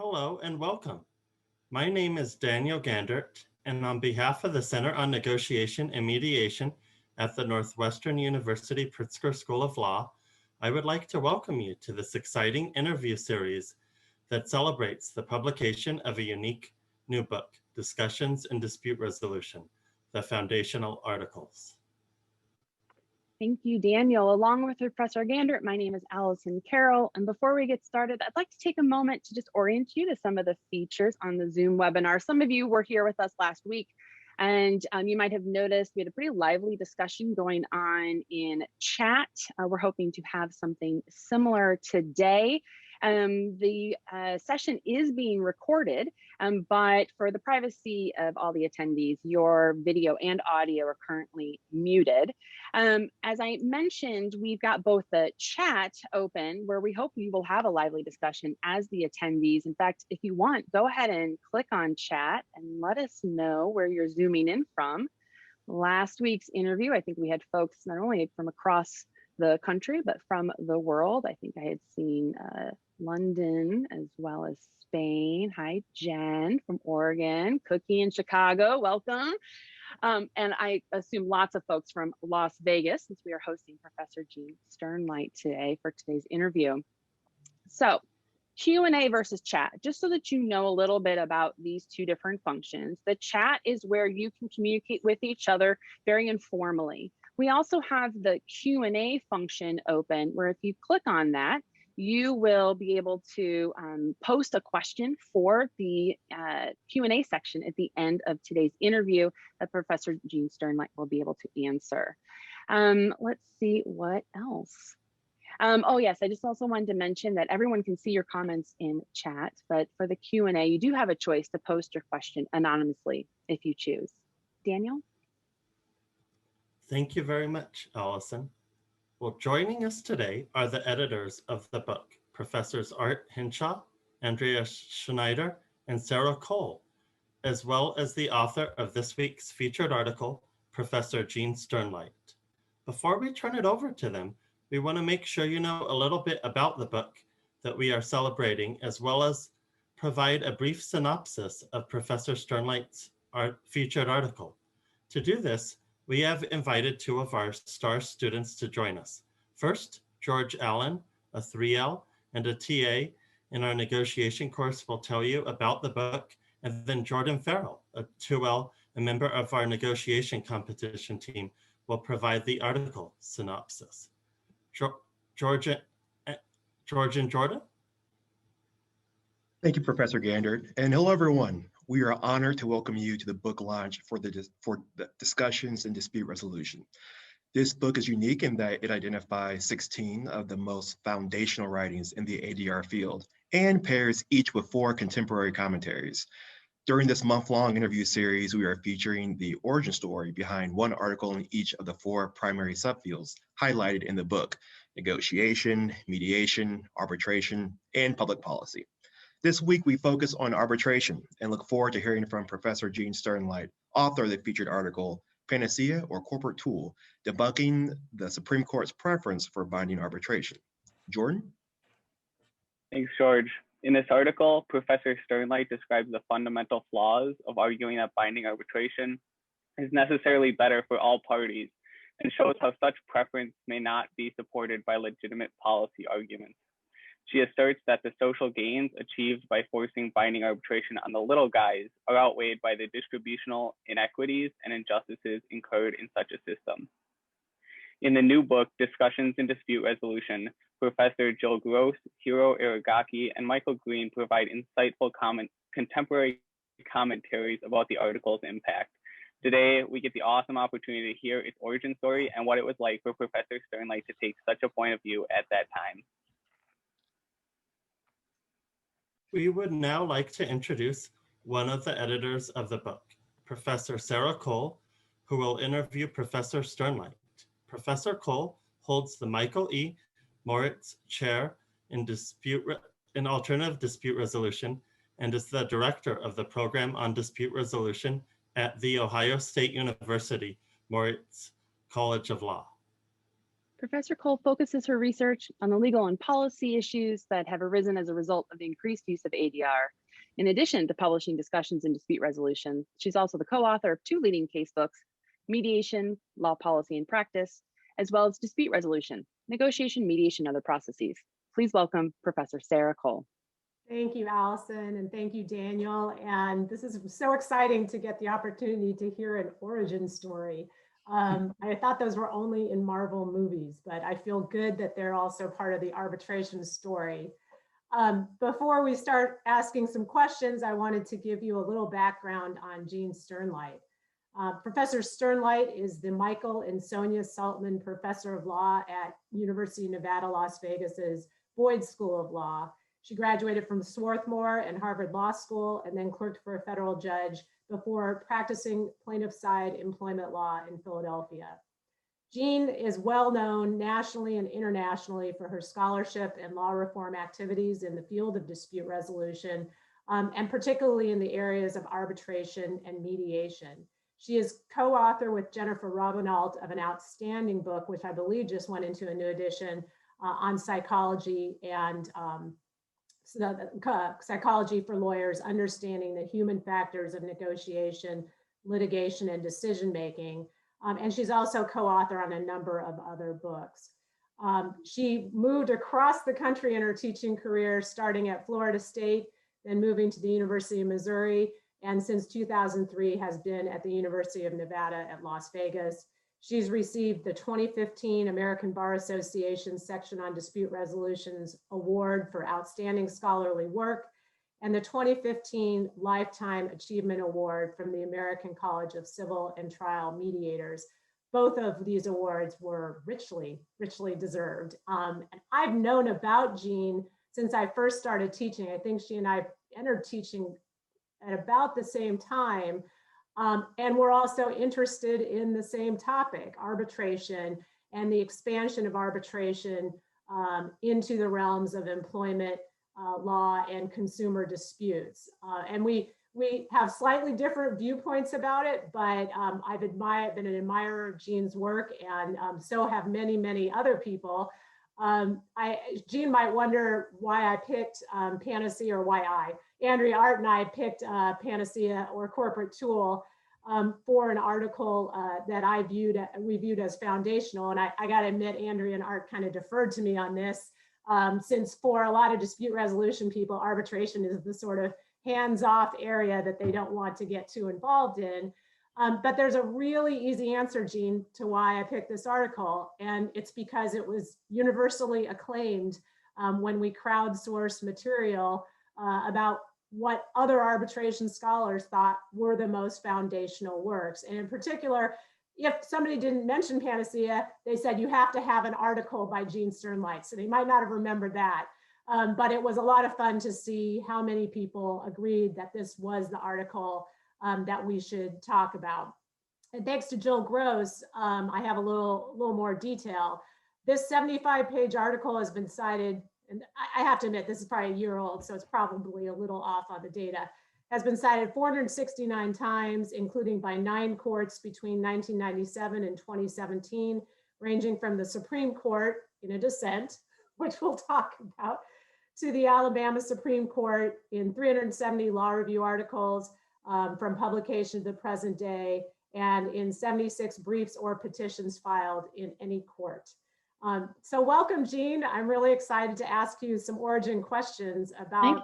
Hello and welcome. My name is Daniel Gandert, and on behalf of the Center on Negotiation and Mediation at the Northwestern University Pritzker School of Law, I would like to welcome you to this exciting interview series that celebrates the publication of a unique new book, Discussions in Dispute Resolution, the Foundational Articles. Thank you, Daniel. Along with Professor Gandert, my name is Allison Carroll. And before we get started, I'd like to take a moment to just orient you to some of the features on the Zoom webinar. Some of you were here with us last week, and you might have noticed we had a pretty lively discussion going on in chat. We're hoping to have something similar today. The session is being recorded, but for the privacy of all the attendees, your video and audio are currently muted. As I mentioned, we've got both the chat open where we hope we will have a lively discussion as the attendees. In fact, if you want, go ahead and click on chat and let us know where you're zooming in from. Last week's interview, I think we had folks not only from across the country, but from the world. I think I had seen London as well as Spain. Hi, Jen from Oregon. Cookie in Chicago, welcome. And I assume lots of folks from Las Vegas, since we are hosting Professor Gene Sternlight today for today's interview. So Q&A versus chat, just so that you know a little bit about these two different functions. The chat is where you can communicate with each other very informally. We also have the Q&A function open, where if you click on that, you will be able to post a question for the Q&A section at the end of today's interview that Professor Gene Sternlight will be able to answer. Let's see what else. Oh yes, I just also wanted to mention that everyone can see your comments in chat, but for the Q&A, you do have a choice to post your question anonymously if you choose. Daniel? Thank you very much, Allison. Well, joining us today are the editors of the book, Professors Art Hinshaw, Andrea Schneider, and Sarah Cole, as well as the author of this week's featured article, Professor Gene Sternlight. Before we turn it over to them, we want to make sure you know a little bit about the book that we are celebrating, as well as provide a brief synopsis of Professor Sternlight's featured article. To do this, we have invited two of our STAR students to join us. First, George Allen, a 3L and a TA in our negotiation course, will tell you about the book, and then Jordan Farrell, a 2L, a member of our negotiation competition team, will provide the article synopsis. George and Jordan? Thank you, Professor Gandert, and hello, everyone. We are honored to welcome you to the book launch for the Discussions in Dispute Resolution. This book is unique in that it identifies 16 of the most foundational writings in the ADR field and pairs each with 4 contemporary commentaries. During this month-long interview series, we are featuring the origin story behind one article in each of the 4 primary subfields highlighted in the book: negotiation, mediation, arbitration, and public policy. This week, we focus on arbitration and look forward to hearing from Professor Gene Sternlight, author of the featured article, Panacea or Corporate Tool, Debunking the Supreme Court's Preference for Binding Arbitration. Jordan? Thanks, George. In this article, Professor Sternlight describes the fundamental flaws of arguing that binding arbitration is necessarily better for all parties and shows how such preference may not be supported by legitimate policy arguments. She asserts that the social gains achieved by forcing binding arbitration on the little guys are outweighed by the distributional inequities and injustices incurred in such a system. In the new book, Discussions in Dispute Resolution, Professor Jill Gross, Hiro Aragaki, and Michael Green provide insightful contemporary commentaries about the article's impact. Today, we get the awesome opportunity to hear its origin story and what it was like for Professor Sternlight to take such a point of view at that time. We would now like to introduce one of the editors of the book, Professor Sarah Cole, who will interview Professor Sternlight. Professor Cole holds the Michael E. Moritz Chair in Alternative Dispute Resolution and is the director of the Program on Dispute Resolution at The Ohio State University Moritz College of Law. Professor Cole focuses her research on the legal and policy issues that have arisen as a result of the increased use of ADR. In addition to publishing discussions in dispute resolution, she's also the co-author of 2 leading case books, Mediation, Law, Policy, and Practice, as well as Dispute Resolution, Negotiation, Mediation, and Other Processes. Please welcome Professor Sarah Cole. Thank you, Allison, and thank you, Daniel. And this is so exciting to get the opportunity to hear an origin story. I thought those were only in Marvel movies, but I feel good that they're also part of the arbitration story. Before we start asking some questions, I wanted to give you a little background on Jean Sternlight. Professor Sternlight is the Michael and Sonia Saltman Professor of Law at University of Nevada, Las Vegas's Boyd School of Law. She graduated from Swarthmore and Harvard Law School and then clerked for a federal judge before practicing plaintiff side employment law in Philadelphia. Jean is well known nationally and internationally for her scholarship and law reform activities in the field of dispute resolution, and particularly in the areas of arbitration and mediation. She is co-author with Jennifer Robinault of an outstanding book, which I believe just went into a new edition, on psychology and psychology for lawyers, understanding the human factors of negotiation, litigation, and decision-making. And she's also co-author on a number of other books. She moved across the country in her teaching career, starting at Florida State, then moving to the University of Missouri, and since 2003 has been at the University of Nevada at Las Vegas. She's received the 2015 American Bar Association Section on Dispute Resolutions Award for Outstanding Scholarly Work and the 2015 Lifetime Achievement Award from the American College of Civil and Trial Mediators. Both of these awards were richly deserved. And I've known about Jean since I first started teaching. I think she and I entered teaching at about the same time. And we're also interested in the same topic, arbitration and the expansion of arbitration into the realms of employment law and consumer disputes. And we have slightly different viewpoints about it, but I've been an admirer of Jean's work, and so have many other people. Jean might wonder why I picked Panacea, or why Andrea Art and I picked Panacea or Corporate Tool for an article that we viewed as foundational. And I got to admit, Andrea and Art kind of deferred to me on this, since for a lot of dispute resolution people, arbitration is the sort of hands-off area that they don't want to get too involved in. But there's a really easy answer, Jean, to why I picked this article. And it's because it was universally acclaimed when we crowdsourced material about what other arbitration scholars thought were the most foundational works. And in particular, if somebody didn't mention Panacea, they said you have to have an article by Jean Sternlight. So they might not have remembered that. But it was a lot of fun to see how many people agreed that this was the article that we should talk about. And thanks to Jill Gross, I have a little more detail. This 75-page article has been cited, and I have to admit, this is probably a year old, so it's probably a little off on the data, has been cited 469 times, including by 9 courts between 1997 and 2017, ranging from the Supreme Court in a dissent, which we'll talk about, to the Alabama Supreme Court in 370 law review articles from publication to the present day, and in 76 briefs or petitions filed in any court. So welcome, Jean. I'm really excited to ask you some origin questions about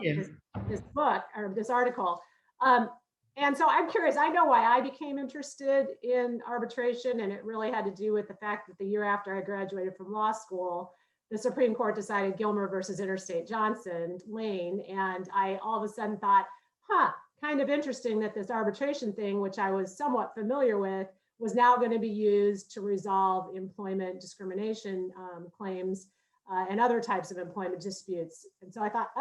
this book or this article. And so I'm curious, I know why I became interested in arbitration, and it really had to do with the fact that the year after I graduated from law school, the Supreme Court decided Gilmer versus Interstate Johnson Lane, and I all of a sudden thought, kind of interesting that this arbitration thing, which I was somewhat familiar with, was now going to be used to resolve employment discrimination claims and other types of employment disputes. And so I thought,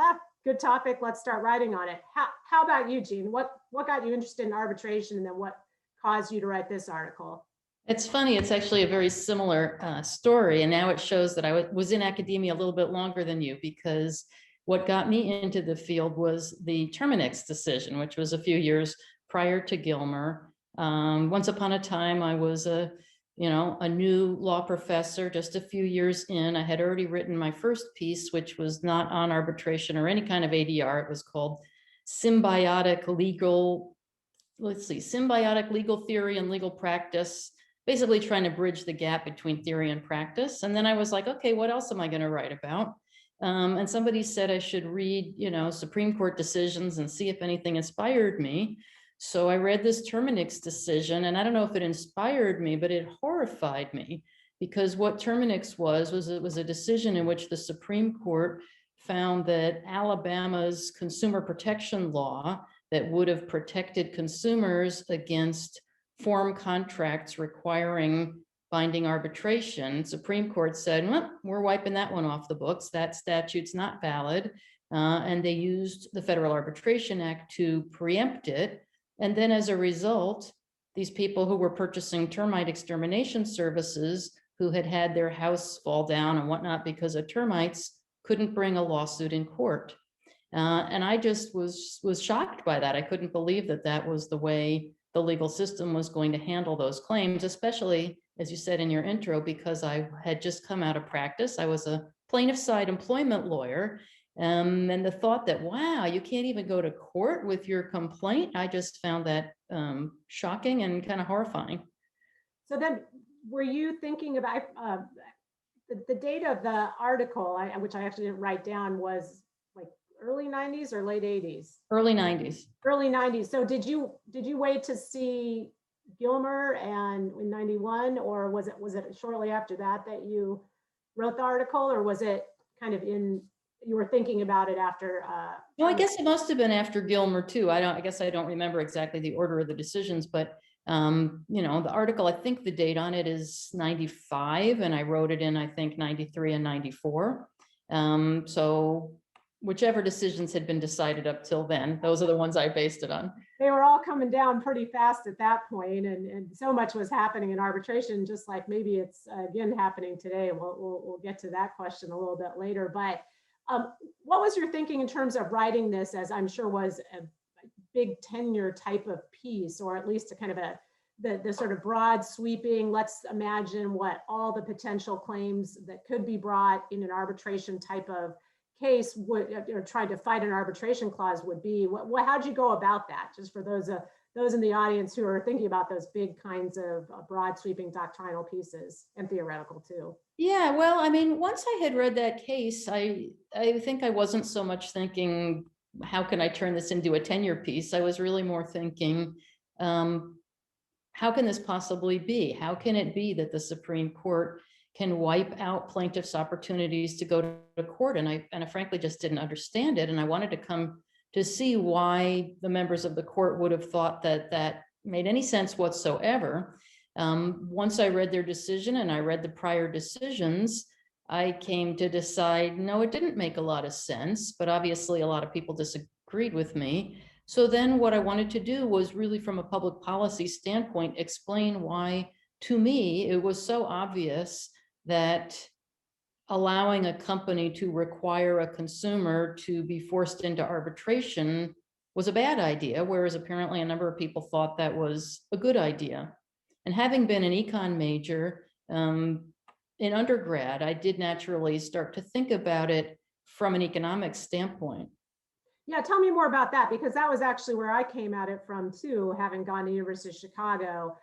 good topic, let's start writing on it. How about you, Jean? What got you interested in arbitration, and then what caused you to write this article? It's funny, it's actually a very similar story. And now it shows that I was in academia a little bit longer than you, because what got me into the field was the Terminix decision, which was a few years prior to Gilmer. Once upon a time, I was a a new law professor, just a few years in. I had already written my first piece, which was not on arbitration or any kind of ADR. It was called Symbiotic Legal Theory and Legal Practice, basically trying to bridge the gap between theory and practice. And then I was like, okay, what else am I going to write about? And somebody said I should read, Supreme Court decisions and see if anything inspired me. So I read this Terminix decision, and I don't know if it inspired me, but it horrified me, because what Terminix was it was a decision in which the Supreme Court found that Alabama's consumer protection law that would have protected consumers against form contracts requiring binding arbitration, Supreme Court said, well, we're wiping that one off the books. That statute's not valid. And they used the Federal Arbitration Act to preempt it. And then as a result, these people who were purchasing termite extermination services, who had had their house fall down and whatnot because of termites, couldn't bring a lawsuit in court. And I just was shocked by that. I couldn't believe that that was the way the legal system was going to handle those claims, especially, as you said in your intro, because I had just come out of practice. I was a plaintiff side employment lawyer. And the thought that, wow, you can't even go to court with your complaint, I just found that shocking and kind of horrifying. So then, were you thinking about the date of the article, which I actually didn't write down, was like early 90s or late 80s? Early 90s. Early 90s. So did you wait to see Gilmer and in 91, or was it shortly after that you wrote the article, or was it kind of you were thinking about it after? No, I guess it must have been after Gilmer too. I guess I don't remember exactly the order of the decisions, but the article, I think the date on it is 95, and I wrote it in, I think, 93 and 94. So whichever decisions had been decided up till then, those are the ones I based it on. They were all coming down pretty fast at that point, and so much was happening in arbitration, just like maybe it's again happening today. We'll get to that question a little bit later. But what was your thinking in terms of writing this, as I'm sure was a big tenure type of piece, or at least a kind of the sort of broad sweeping, let's imagine what all the potential claims that could be brought in an arbitration type of case would, or trying to fight an arbitration clause would be? How'd you go about that? Just for those in the audience who are thinking about those big kinds of broad sweeping doctrinal pieces, and theoretical too. Yeah, well, I mean, once I had read that case, I think I wasn't so much thinking, how can I turn this into a tenure piece? I was really more thinking, how can this possibly be? How can it be that the Supreme Court can wipe out plaintiffs' opportunities to go to court? And I frankly just didn't understand it. And I wanted to come to see why the members of the court would have thought that that made any sense whatsoever. Once I read their decision and I read the prior decisions, I came to decide, no, it didn't make a lot of sense, but obviously a lot of people disagreed with me. So then what I wanted to do was really, from a public policy standpoint, explain why, to me, it was so obvious that allowing a company to require a consumer to be forced into arbitration was a bad idea, whereas apparently a number of people thought that was a good idea. And having been an econ major in undergrad, I did naturally start to think about it from an economics standpoint. Yeah, tell me more about that, because that was actually where I came at it from too, having gone to University of Chicago.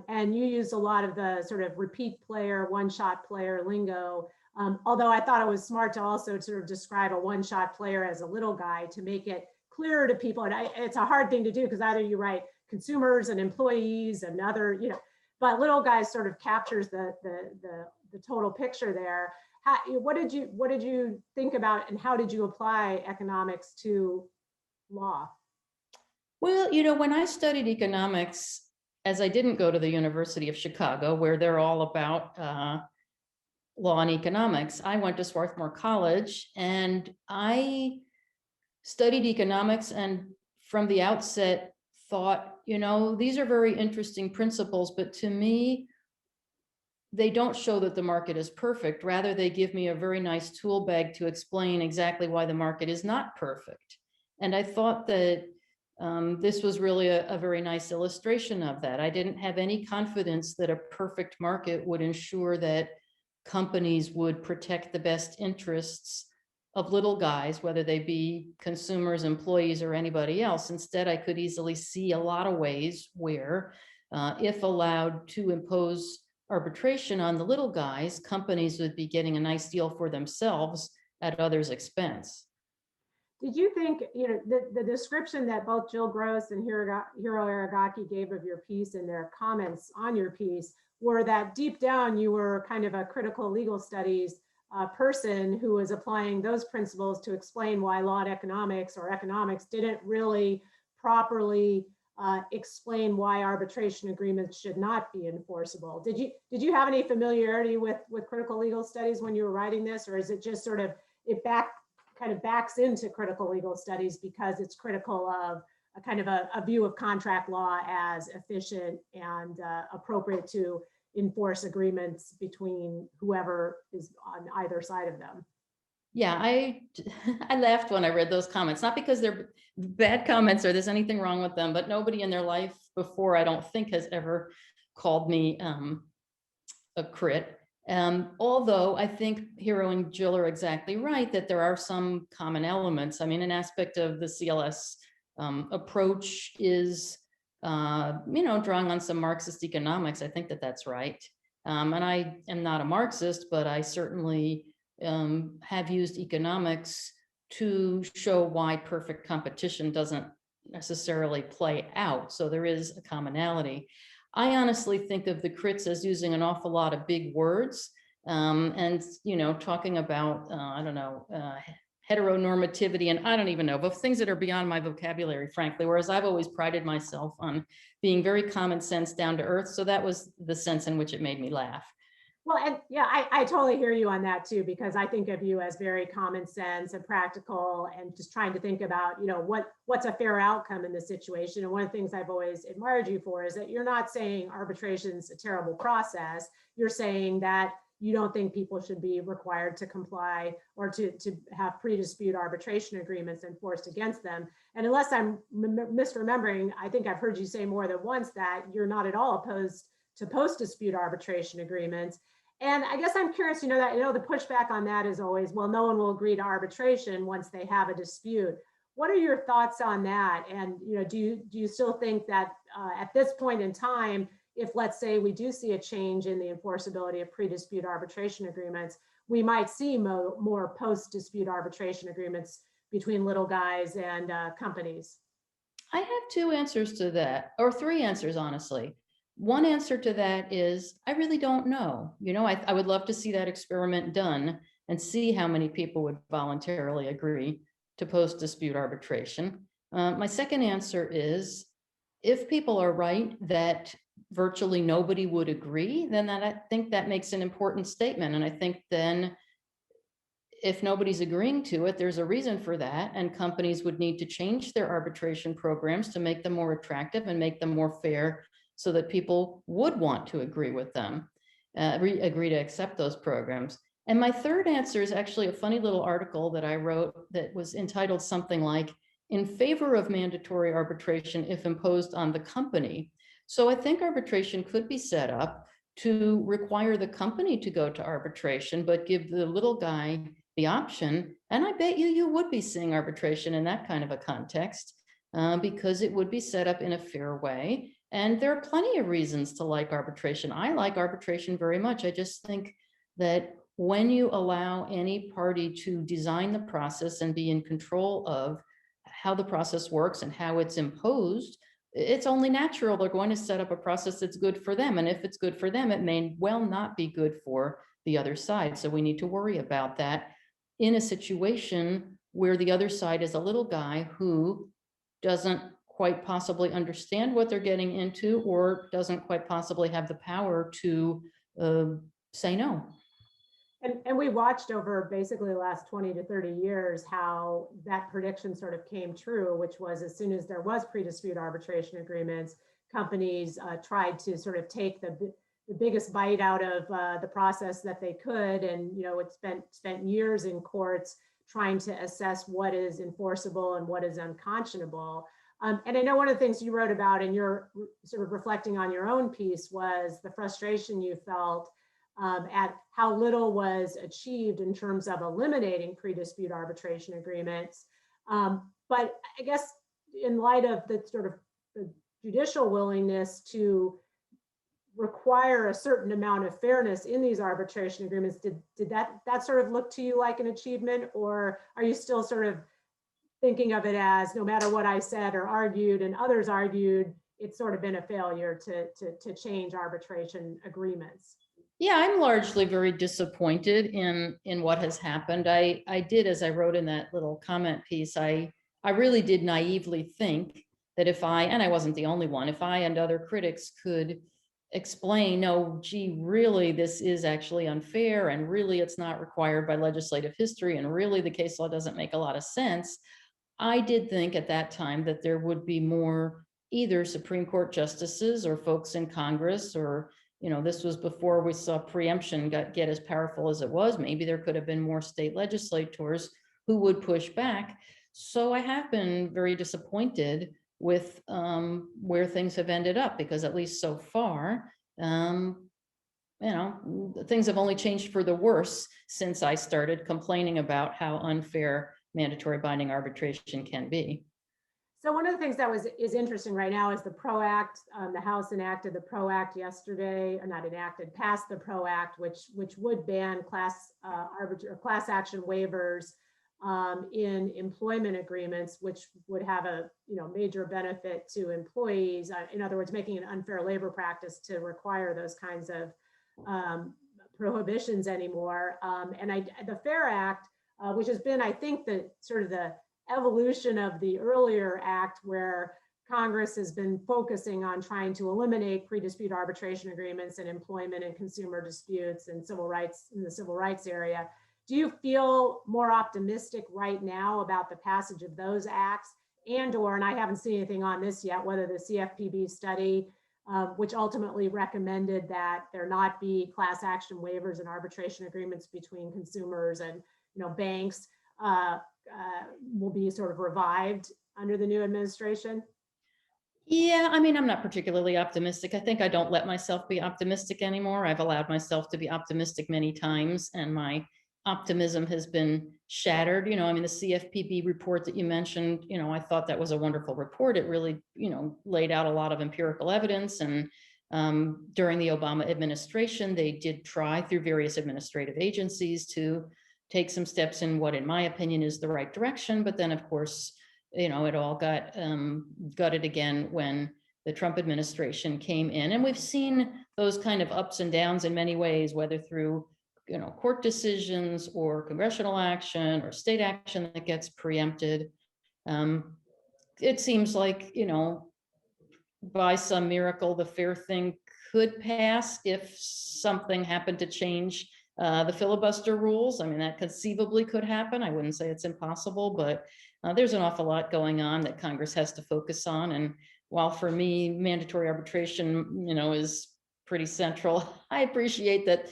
And you used a lot of the sort of repeat player, one-shot player lingo. Although I thought it was smart to also sort of describe a one-shot player as a little guy to make it clearer to people. And it's a hard thing to do, because either you write consumers and employees and other, but little guy sort of captures the total picture there. What did you think about, and how did you apply economics to law? Well, when I studied economics, as I didn't go to the University of Chicago, where they're all about law and economics, I went to Swarthmore College and I studied economics, and from the outset thought, these are very interesting principles, but to me, they don't show that the market is perfect. Rather, they give me a very nice tool bag to explain exactly why the market is not perfect. And I thought that This was really a very nice illustration of that. I didn't have any confidence that a perfect market would ensure that companies would protect the best interests of little guys, whether they be consumers, employees, or anybody else. Instead, I could easily see a lot of ways where, if allowed to impose arbitration on the little guys, companies would be getting a nice deal for themselves at others' expense. Did you think, the description that both Jill Gross and Hiro Aragaki gave of your piece in their comments on your piece were that deep down you were kind of a critical legal studies person who was applying those principles to explain why law and economics or economics didn't really properly explain why arbitration agreements should not be enforceable? Did you have any familiarity with critical legal studies when you were writing this, or is it just sort of kind of backs into critical legal studies because it's critical of a kind of a view of contract law as efficient and appropriate to enforce agreements between whoever is on either side of them? Yeah, I laughed when I read those comments, not because they're bad comments or there's anything wrong with them, but nobody in their life before, I don't think, has ever called me a crit. Although I think Hiro and Jill are exactly right that there are some common elements. I mean, an aspect of the CLS approach is, drawing on some Marxist economics. I think that that's right. And I am not a Marxist, but I certainly have used economics to show why perfect competition doesn't necessarily play out. So there is a commonality. I honestly think of the crits as using an awful lot of big words and, talking about, heteronormativity, and I don't even know, but things that are beyond my vocabulary, frankly, whereas I've always prided myself on being very common sense, down to earth. So that was the sense in which it made me laugh. Well, and yeah, I totally hear you on that too, because I think of you as very common sense and practical and just trying to think about, what's a fair outcome in this situation. And one of the things I've always admired you for is that you're not saying arbitration's a terrible process. You're saying that you don't think people should be required to comply or to have pre-dispute arbitration agreements enforced against them. And unless I'm misremembering, I think I've heard you say more than once that you're not at all opposed to post-dispute arbitration agreements. And I guess I'm curious, the pushback on that is always, well, no one will agree to arbitration once they have a dispute. What are your thoughts on that? And, do you still think that at this point in time, if let's say we do see a change in the enforceability of pre-dispute arbitration agreements, we might see more post-dispute arbitration agreements between little guys and companies? I have two answers to that, or three answers, honestly. One answer to that is, I really don't know. I would love to see that experiment done and see how many people would voluntarily agree to post-dispute arbitration. My second answer is, if people are right that virtually nobody would agree, then I think that makes an important statement. And I think then if nobody's agreeing to it, there's a reason for that. And companies would need to change their arbitration programs to make them more attractive and make them more fair so that people would want to agree with them, agree to accept those programs. And my third answer is actually a funny little article that I wrote that was entitled something like, "In favor of mandatory arbitration if imposed on the company." So I think arbitration could be set up to require the company to go to arbitration, but give the little guy the option. And I bet you would be seeing arbitration in that kind of a context because it would be set up in a fair way. And there are plenty of reasons to like arbitration. I like arbitration very much. I just think that when you allow any party to design the process and be in control of how the process works and how it's imposed, it's only natural they're going to set up a process that's good for them. And if it's good for them, it may well not be good for the other side. So we need to worry about that in a situation where the other side is a little guy who doesn't quite possibly understand what they're getting into or doesn't quite possibly have the power to say no. And we watched over basically the last 20 to 30 years how that prediction sort of came true, which was as soon as there was pre-dispute arbitration agreements, companies tried to sort of take the biggest bite out of the process that they could. And, it spent years in courts trying to assess what is enforceable and what is unconscionable. And I know one of the things you wrote about in your sort of reflecting on your own piece was the frustration you felt at how little was achieved in terms of eliminating pre-dispute arbitration agreements. But I guess in light of the sort of the judicial willingness to require a certain amount of fairness in these arbitration agreements, did that sort of look to you like an achievement, or are you still sort of thinking of it as no matter what I said or argued and others argued, it's sort of been a failure to change arbitration agreements? Yeah, I'm largely very disappointed in what has happened. I did, as I wrote in that little comment piece, I really did naively think that if I, and I wasn't the only one, if I and other critics could explain, no, gee, really, this is actually unfair, and really it's not required by legislative history, and really the case law doesn't make a lot of sense. I did think at that time that there would be more either Supreme Court justices or folks in Congress, or, you know, this was before we saw preemption get as powerful as it was. Maybe there could have been more state legislators who would push back. So I have been very disappointed with where things have ended up, because at least so far, you know, things have only changed for the worse since I started complaining about how unfair mandatory binding arbitration can be. So one of the things that is interesting right now is the PRO Act. The House enacted the PRO Act yesterday, or not enacted, passed the PRO Act, which would ban class action waivers in employment agreements, which would have a major benefit to employees. In other words, making an unfair labor practice to require those kinds of prohibitions anymore. And the FAIR Act, which has been, I think, the sort of the evolution of the earlier act, where Congress has been focusing on trying to eliminate pre-dispute arbitration agreements in employment and consumer disputes and civil rights in the civil rights area. Do you feel more optimistic right now about the passage of those acts, and I haven't seen anything on this yet, whether the CFPB study, which ultimately recommended that there not be class action waivers and arbitration agreements between consumers and banks, will be sort of revived under the new administration? Yeah, I mean, I'm not particularly optimistic. I think I don't let myself be optimistic anymore. I've allowed myself to be optimistic many times, and my optimism has been shattered. I mean, the CFPB report that you mentioned, I thought that was a wonderful report. It really, laid out a lot of empirical evidence. And during the Obama administration, they did try through various administrative agencies to take some steps in what, in my opinion, is the right direction. But then, of course, it all got gutted again when the Trump administration came in. And we've seen those kind of ups and downs in many ways, whether through court decisions or congressional action or state action that gets preempted. It seems like, by some miracle, the FAIR thing could pass if something happened to change the filibuster rules. I mean, that conceivably could happen. I wouldn't say it's impossible, but there's an awful lot going on that Congress has to focus on. And while for me, mandatory arbitration, is pretty central, I appreciate that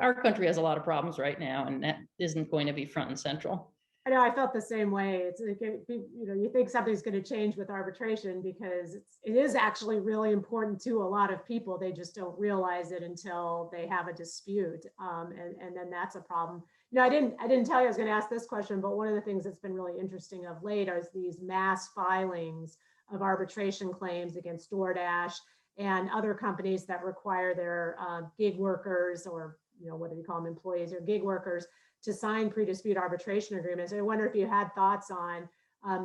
our country has a lot of problems right now, and that isn't going to be front and central. I know, I felt the same way. It's like, you think something's going to change with arbitration because it is actually really important to a lot of people. They just don't realize it until they have a dispute, and then that's a problem. I didn't tell you I was going to ask this question, but one of the things that's been really interesting of late is these mass filings of arbitration claims against DoorDash and other companies that require their gig workers, or whether you call them employees or gig workers, to sign pre-dispute arbitration agreements. I wonder if you had thoughts on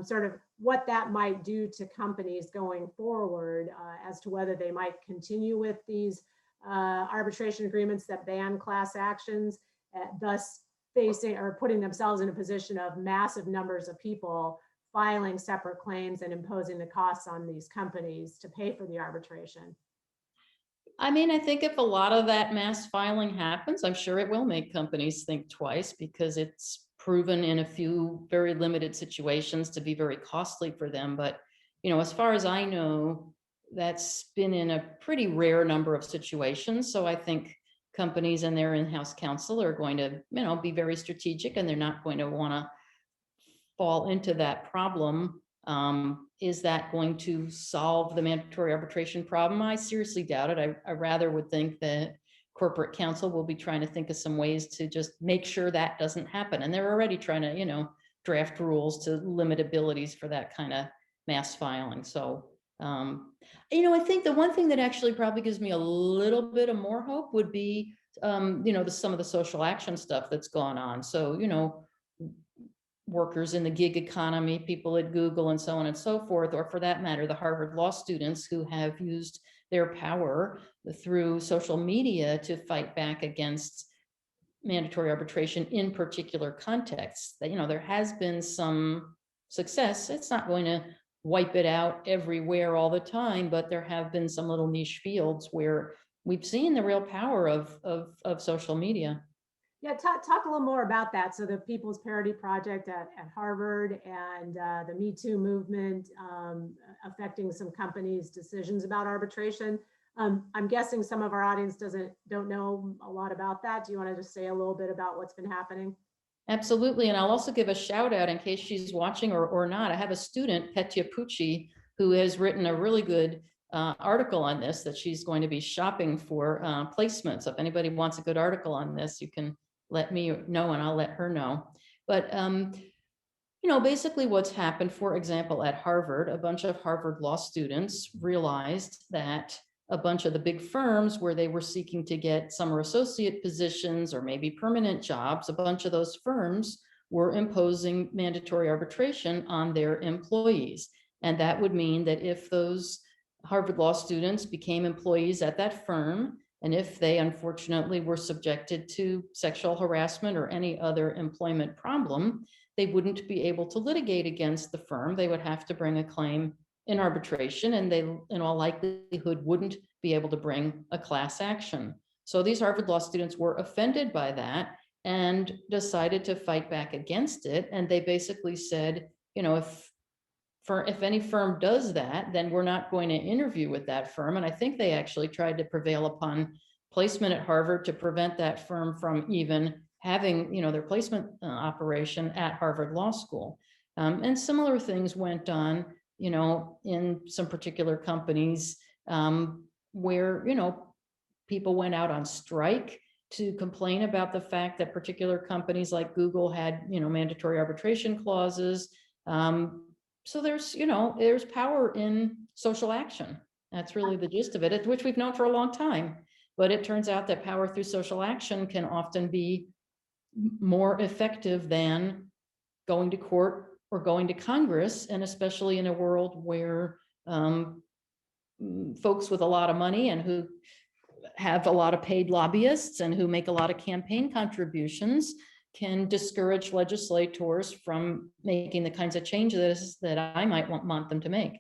sort of what that might do to companies going forward, as to whether they might continue with these arbitration agreements that ban class actions, thus facing or putting themselves in a position of massive numbers of people filing separate claims and imposing the costs on these companies to pay for the arbitration. I mean, I think if a lot of that mass filing happens, I'm sure it will make companies think twice, because it's proven in a few very limited situations to be very costly for them. But, as far as I know, that's been in a pretty rare number of situations. So I think companies and their in-house counsel are going to, be very strategic, and they're not going to want to fall into that problem Is that going to solve the mandatory arbitration problem? I seriously doubt it. I rather would think that corporate counsel will be trying to think of some ways to just make sure that doesn't happen. And they're already trying to, draft rules to limit abilities for that kind of mass filing. So, I think the one thing that actually probably gives me a little bit of more hope would be, some of the social action stuff that's gone on. So, workers in the gig economy, people at Google and so on and so forth, or for that matter, the Harvard law students who have used their power through social media to fight back against mandatory arbitration in particular contexts. That, there has been some success. It's not going to wipe it out everywhere all the time, but there have been some little niche fields where we've seen the real power of social media. Yeah, talk a little more about that. So the People's Parity Project at Harvard and the Me Too movement affecting some companies' decisions about arbitration. I'm guessing some of our audience don't know a lot about that. Do you want to just say a little bit about what's been happening? Absolutely. And I'll also give a shout out in case she's watching or not. I have a student, Petya Pucci, who has written a really good article on this that she's going to be shopping for placements. So if anybody wants a good article on this, you can let me know and I'll let her know. But, basically what's happened, for example, at Harvard, a bunch of Harvard law students realized that a bunch of the big firms where they were seeking to get summer associate positions or maybe permanent jobs, a bunch of those firms were imposing mandatory arbitration on their employees. And that would mean that if those Harvard law students became employees at that firm, and if they unfortunately were subjected to sexual harassment or any other employment problem, they wouldn't be able to litigate against the firm. They would have to bring a claim in arbitration, and they, in all likelihood, wouldn't be able to bring a class action. So these Harvard law students were offended by that and decided to fight back against it. And they basically said, if any firm does that, then we're not going to interview with that firm. And I think they actually tried to prevail upon placement at Harvard to prevent that firm from even having, their placement operation at Harvard Law School. And similar things went on, in some particular companies where, people went out on strike to complain about the fact that particular companies like Google had, mandatory arbitration clauses. So there's power in social action. That's really the gist of it, which we've known for a long time. But it turns out that power through social action can often be more effective than going to court or going to Congress, and especially in a world where folks with a lot of money and who have a lot of paid lobbyists and who make a lot of campaign contributions can discourage legislators from making the kinds of changes that I might want them to make.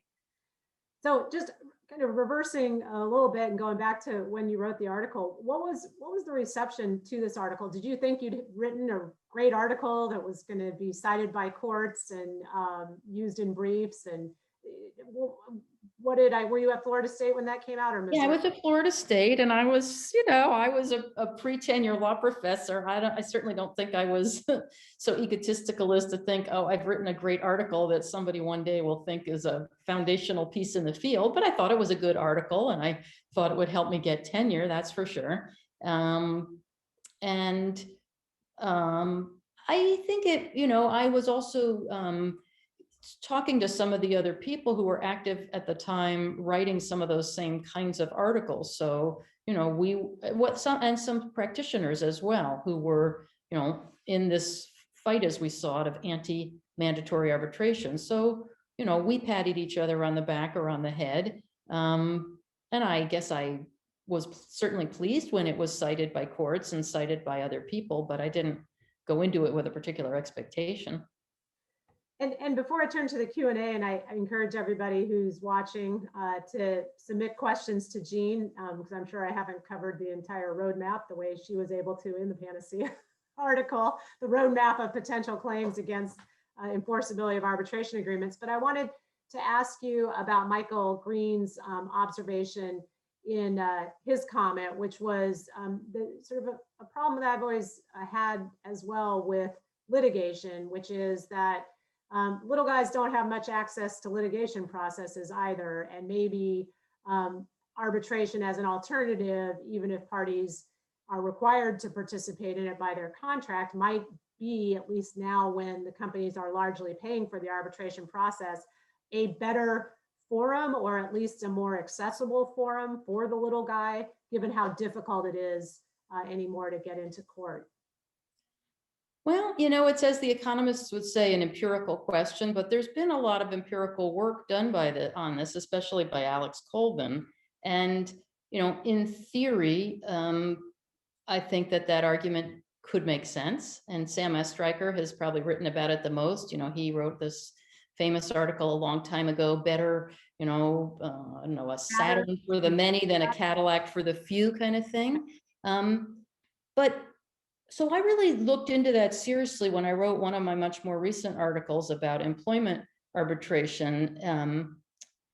So just kind of reversing a little bit and going back to when you wrote the article, what was the reception to this article? Did you think you'd written a great article that was going to be cited by courts and used in briefs? And were you at Florida State when that came out, or Missouri? Yeah, I was at Florida State, and I was, I was a pre-tenure law professor. I certainly don't think I was so egotistical as to think, oh, I've written a great article that somebody one day will think is a foundational piece in the field. But I thought it was a good article, and I thought it would help me get tenure. That's for sure. I think it, I was also talking to some of the other people who were active at the time, writing some of those same kinds of articles. So, some practitioners as well, who were, in this fight, as we saw it, of anti-mandatory arbitration. So, we patted each other on the back or on the head. And I guess I was certainly pleased when it was cited by courts and cited by other people, but I didn't go into it with a particular expectation. And before I turn to the Q&A, and I encourage everybody who's watching to submit questions to Jean, because I'm sure I haven't covered the entire roadmap the way she was able to in the Panacea article, the roadmap of potential claims against enforceability of arbitration agreements. But I wanted to ask you about Michael Green's observation in his comment, which was the sort of a problem that I've always had as well with litigation, which is that Little guys don't have much access to litigation processes either, and maybe arbitration as an alternative, even if parties are required to participate in it by their contract, might be, at least now when the companies are largely paying for the arbitration process, a better forum, or at least a more accessible forum for the little guy, given how difficult it is anymore to get into court. Well, it's, as the economists would say, an empirical question, but there's been a lot of empirical work done on this, especially by Alex Colvin. And, in theory, I think that argument could make sense. And Sam Estreicher has probably written about it the most. He wrote this famous article a long time ago, better, I don't know, a Saturn for the many than a Cadillac for the few kind of thing. So I really looked into that seriously when I wrote one of my much more recent articles about employment arbitration.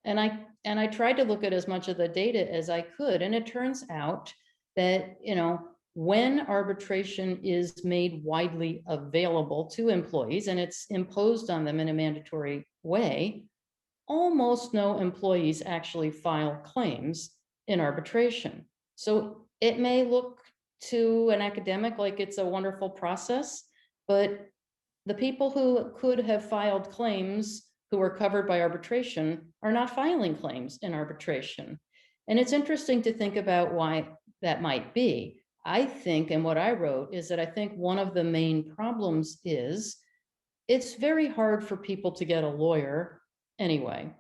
And I tried to look at as much of the data as I could. And it turns out that, when arbitration is made widely available to employees and it's imposed on them in a mandatory way, almost no employees actually file claims in arbitration. So it may look to an academic like it's a wonderful process, but the people who could have filed claims who are covered by arbitration are not filing claims in arbitration. And it's interesting to think about why that might be. I think, and what I wrote is that I think one of the main problems is it's very hard for people to get a lawyer anyway,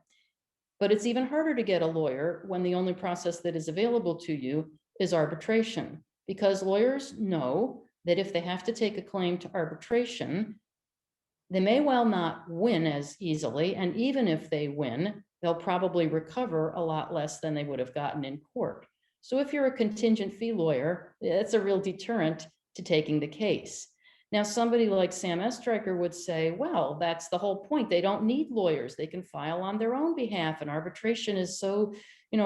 but it's even harder to get a lawyer when the only process that is available to you is arbitration, because lawyers know that if they have to take a claim to arbitration, they may well not win as easily. And even if they win, they'll probably recover a lot less than they would have gotten in court. So if you're a contingent fee lawyer, it's a real deterrent to taking the case. Now, somebody like Sam Estreicher would say, well, that's the whole point. They don't need lawyers. They can file on their own behalf. And arbitration is so,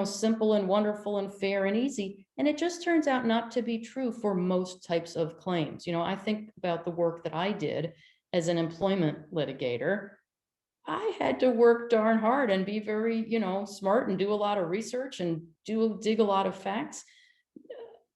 simple and wonderful and fair and easy. And it just turns out not to be true for most types of claims. I think about the work that I did as an employment litigator. I had to work darn hard and be very, smart and do a lot of research and dig a lot of facts.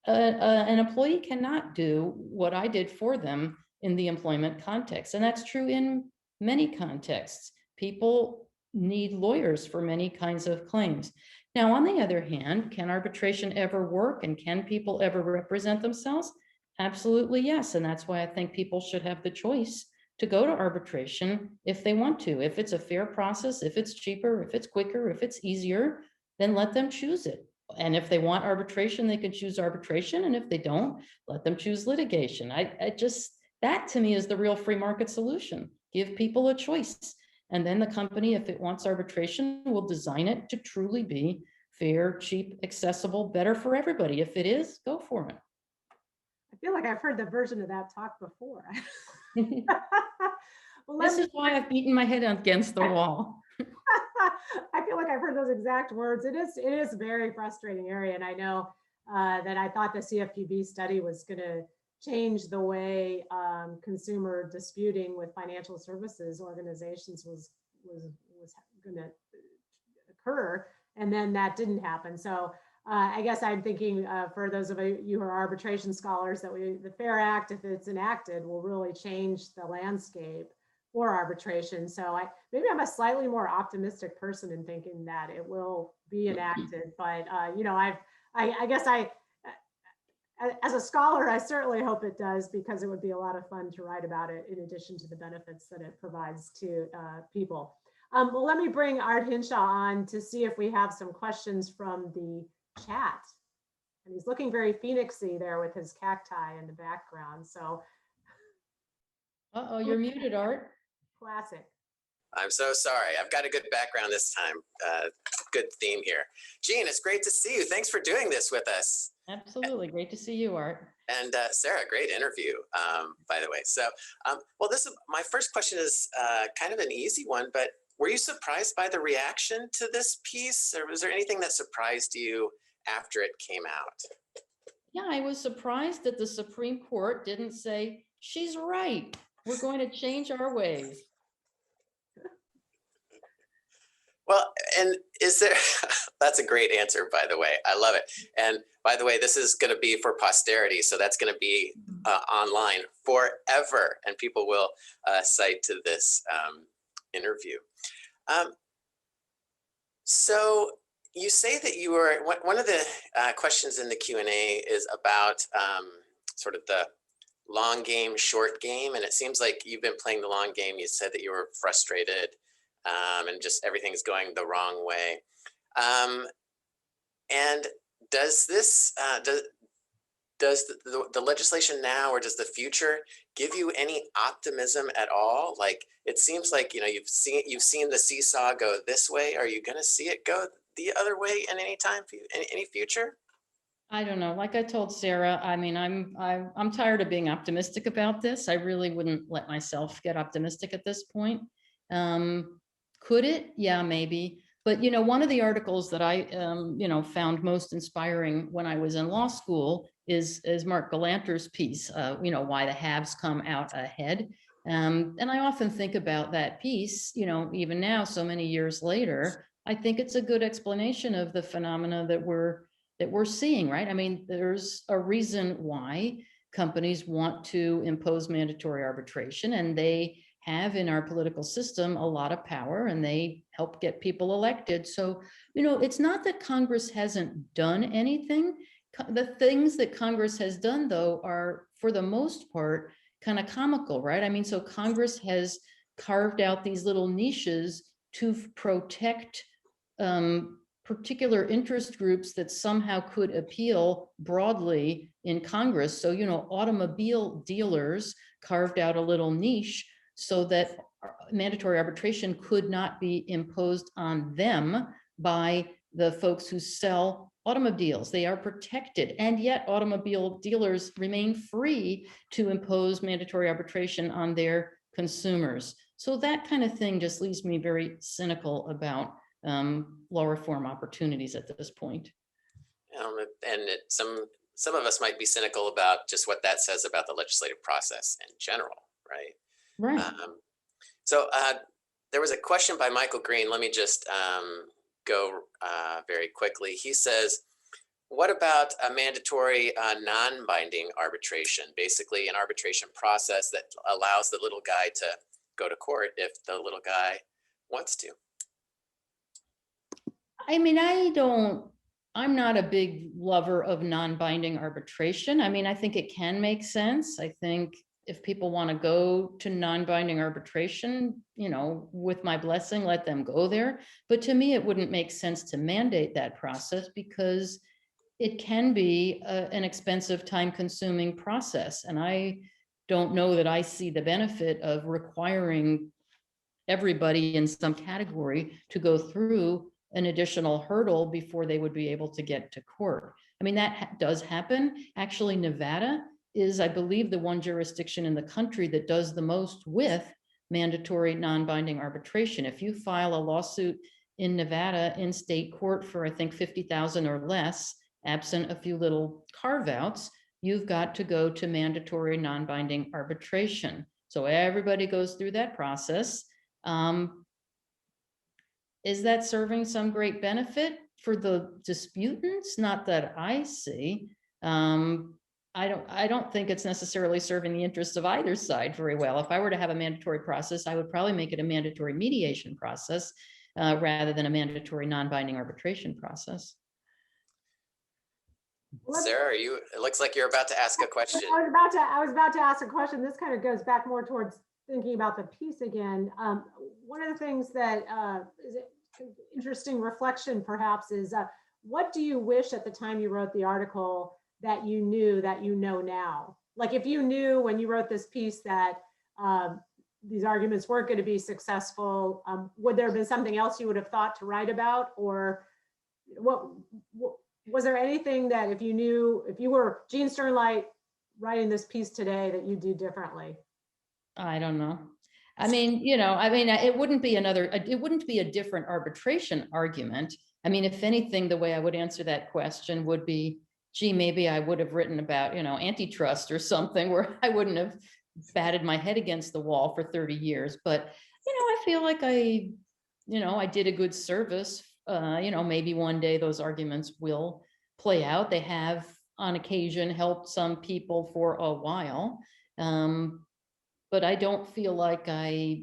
An employee cannot do what I did for them in the employment context. And that's true in many contexts. People need lawyers for many kinds of claims. Now, on the other hand, can arbitration ever work, and can people ever represent themselves? Absolutely, yes. And that's why I think people should have the choice to go to arbitration if they want to. If it's a fair process, if it's cheaper, if it's quicker, if it's easier, then let them choose it. And if they want arbitration, they can choose arbitration. And if they don't, let them choose litigation. That to me is the real free market solution. Give people a choice. And then the company, if it wants arbitration, will design it to truly be fair, cheap, accessible, better for everybody. If it is, go for it. I feel like I've heard the version of that talk before. Well, this is why I've beaten my head against the wall. I feel like I've heard those exact words. It is a very frustrating area. And I know that I thought the CFPB study was going to change the way consumer disputing with financial services organizations was going to occur. And then that didn't happen. So I guess I'm thinking for those of you who are arbitration scholars that the FAIR Act, if it's enacted, will really change the landscape for arbitration. So maybe I'm a slightly more optimistic person in thinking that it will be enacted. But I guess as a scholar, I certainly hope it does, because it would be a lot of fun to write about it in addition to the benefits that it provides to people. Well, let me bring Art Hinshaw on to see if we have some questions from the chat. And he's looking very phoenixy there with his cacti in the background. So. Uh-oh, you're muted, Art. Classic. I'm so sorry. I've got a good background this time. Good theme here. Jean, it's great to see you. Thanks for doing this with us. Absolutely. Great to see you, Art. And Sarah, great interview, by the way. So, well, my first question is kind of an easy one, but were you surprised by the reaction to this piece? Or was there anything that surprised you after it came out? Yeah, I was surprised that the Supreme Court didn't say, she's right, we're going to change our ways. Well, and is there, that's a great answer, by the way. I love it. And by the way, this is going to be for posterity. So that's going to be online forever. And people will cite to this interview. So you say that you were, one of the questions in the Q&A is about sort of the long game, short game. And it seems like you've been playing the long game. You said that you were frustrated and just everything's going the wrong way. And does this, does the legislation now, or does the future give you any optimism at all? Like, it seems like, you know, you've seen the seesaw go this way. Are you going to see it go the other way in any time, in any future? I don't know. Like I told Sarah, I mean, I'm tired of being optimistic about this. I really wouldn't let myself get optimistic at this point. Could it? Yeah, maybe. But, you know, one of the articles that I, you know, found most inspiring when I was in law school is Mark Galanter's piece, you know, Why the Haves Come Out Ahead. And I often think about that piece, you know, even now, so many years later, I think it's a good explanation of the phenomena that we're seeing, right? I mean, there's a reason why companies want to impose mandatory arbitration, and they have in our political system a lot of power, and they help get people elected. So, you know, it's not that Congress hasn't done anything. The things that Congress has done, though, are for the most part kind of comical, right? I mean, so Congress has carved out these little niches to protect particular interest groups that somehow could appeal broadly in Congress. So, you know, automobile dealers carved out a little niche so that mandatory arbitration could not be imposed on them by the folks who sell automobiles. They are protected, and yet automobile dealers remain free to impose mandatory arbitration on their consumers. So that kind of thing just leaves me very cynical about law reform opportunities at this point. And some of us might be cynical about just what that says about the legislative process in general, right? Right. So there was a question by Michael Green. Let me just go very quickly. He says, what about a mandatory non-binding arbitration? Basically an arbitration process that allows the little guy to go to court if the little guy wants to. I mean, I'm not a big lover of non-binding arbitration. I mean, I think it can make sense. I think if people want to go to non-binding arbitration, you know, with my blessing, let them go there. But to me, it wouldn't make sense to mandate that process because it can be an expensive, time-consuming process. And I don't know that I see the benefit of requiring everybody in some category to go through an additional hurdle before they would be able to get to court. I mean, that does happen. Actually, Nevada is, I believe, the one jurisdiction in the country that does the most with mandatory non-binding arbitration. If you file a lawsuit in Nevada in state court for, I think, $50,000 or less, absent a few little carve-outs, you've got to go to mandatory non-binding arbitration. So everybody goes through that process. Is that serving some great benefit for the disputants? Not that I see. I don't think it's necessarily serving the interests of either side very well. If I were to have a mandatory process, I would probably make it a mandatory mediation process rather than a mandatory non-binding arbitration process. Sarah, it looks like you're about to ask a question. I was about to ask a question. This kind of goes back more towards thinking about the piece again. One of the things that is an interesting reflection perhaps is what do you wish at the time you wrote the article that you knew that you know now? Like if you knew when you wrote this piece that these arguments weren't going to be successful, would there have been something else you would have thought to write about? Or what was there anything that if you were Gene Sternlight writing this piece today that you'd do differently? I don't know. I mean, you know, it wouldn't be a different arbitration argument. I mean, if anything, the way I would answer that question would be, gee, maybe I would have written about, you know, antitrust or something where I wouldn't have batted my head against the wall for 30 years. But, you know, I feel like I I did a good service. Maybe one day those arguments will play out. They have on occasion helped some people for a while. But I don't feel like I,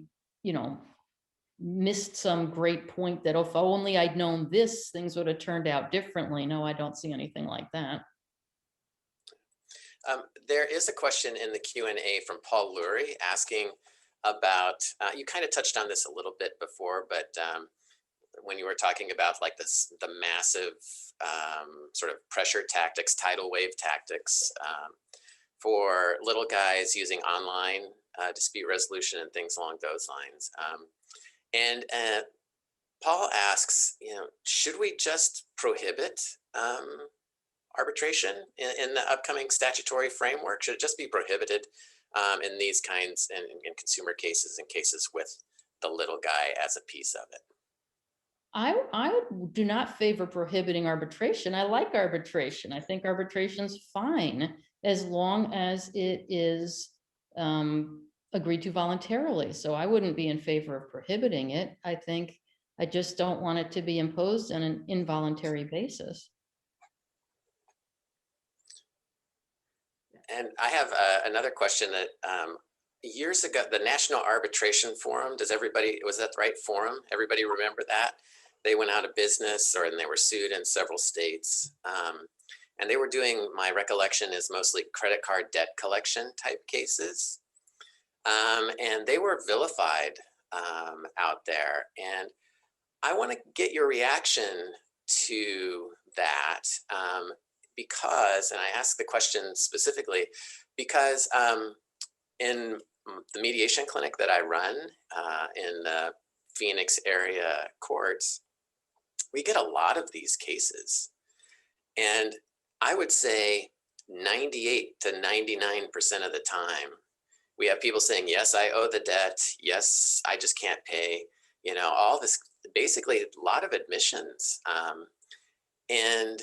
missed some great point that if only I'd known this, things would have turned out differently. No, I don't see anything like that. There is a question in the Q&A from Paul Lurie asking about, you kind of touched on this a little bit before, but when you were talking about like the massive sort of pressure tactics, tidal wave tactics for little guys using online dispute resolution and things along those lines. And Paul asks, should we just prohibit arbitration in the upcoming statutory framework? Should it just be prohibited in these kinds, in consumer cases and cases with the little guy as a piece of it? I do not favor prohibiting arbitration. I like arbitration. I think arbitration's fine as long as it is agreed to voluntarily. So I wouldn't be in favor of prohibiting it. I just don't want it to be imposed on an involuntary basis. And I have another question that years ago, the National Arbitration Forum, was that the right forum? Everybody remember that? They went out of business and they were sued in several states. And they were doing, my recollection is mostly credit card debt collection type cases. And they were vilified out there. And I want to get your reaction to that because, and I ask the question specifically, because in the mediation clinic that I run in the Phoenix area courts, we get a lot of these cases. And I would say 98 to 99% of the time, we have people saying, yes, I owe the debt. Yes, I just can't pay. All this, basically a lot of admissions. And